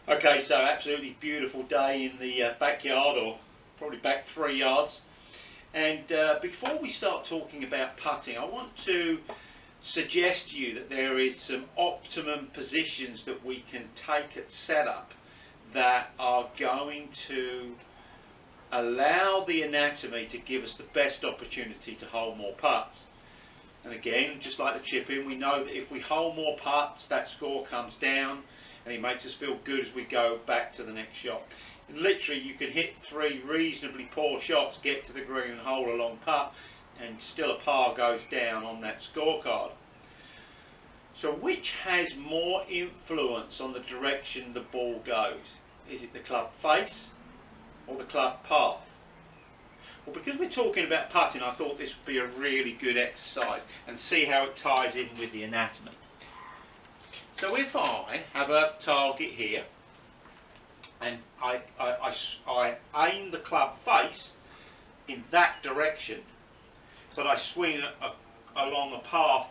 Okay, so absolutely beautiful day in the backyard, or probably back 3 yards. And before we start talking about putting, I want to suggest to you that there is some optimum positions that we can take at setup that are going to allow the anatomy to give us the best opportunity to hold more putts. And again, just like the chip in, we know that if we hold more putts, that score comes down and it makes us feel good as we go back to the next shot. And literally, you can hit 3 reasonably poor shots, get to the green and hold a long putt, and still a par goes down on that scorecard. So which has more influence on the direction the ball goes? Is it the club face or the club path? Well, because we're talking about putting, I thought this would be a really good exercise and see how it ties in with the anatomy. So if I have a target here and I aim the club face in that direction, but I swing along a path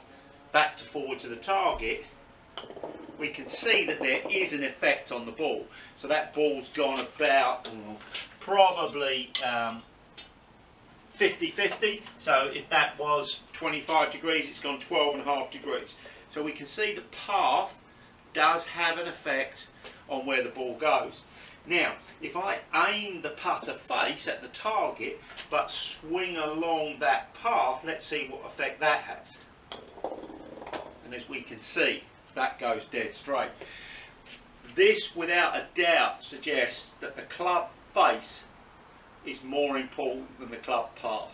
back to forward to the target, we can see that there is an effect on the ball. So that ball's gone about probably 50-50, so if that was 25 degrees, it's gone 12.5 degrees. So we can see the path does have an effect on where the ball goes. Now, if I aim the putter face at the target, but swing along that path, let's see what effect that has. And as we can see, that goes dead straight. This, without a doubt, suggests that the club face is more important than the club path.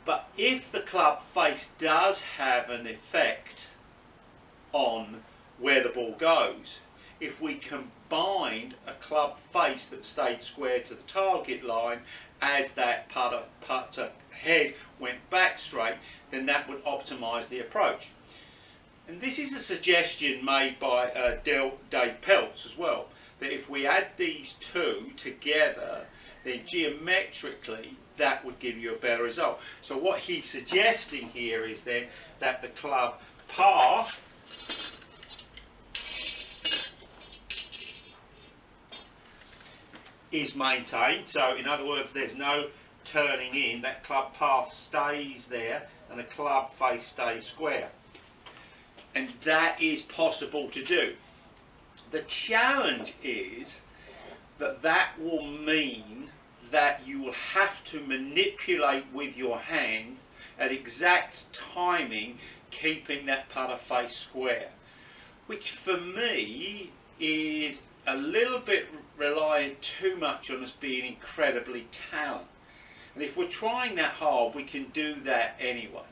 But if the club face does have an effect on where the ball goes, if we combined a club face that stayed square to the target line as that putter head went back straight, then that would optimise the approach. And this is a suggestion made by Dave Peltz as well, that if we add these two together, then geometrically that would give you a better result. So what he's suggesting here is then that the club path is maintained. So in other words, there's no turning in, that club path stays there and the club face stays square. And that is possible to do. The challenge is that that will mean that you will have to manipulate with your hand at exact timing, keeping that putter face square, which for me is a little bit reliant too much on us being incredibly talented. And if we're trying that hard, we can do that anyway.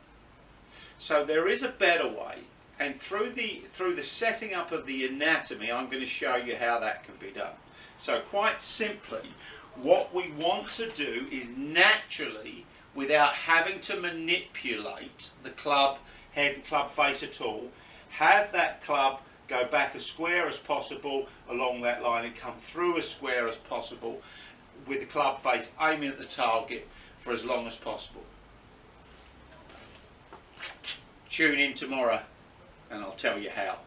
So there is a better way. And through the setting up of the anatomy, I'm going to show you how that can be done. So quite simply, what we want to do is naturally, without having to manipulate the club head and club face at all, have that club go back as square as possible along that line and come through as square as possible, with the club face aiming at the target for as long as possible. Tune in tomorrow and I'll tell you how.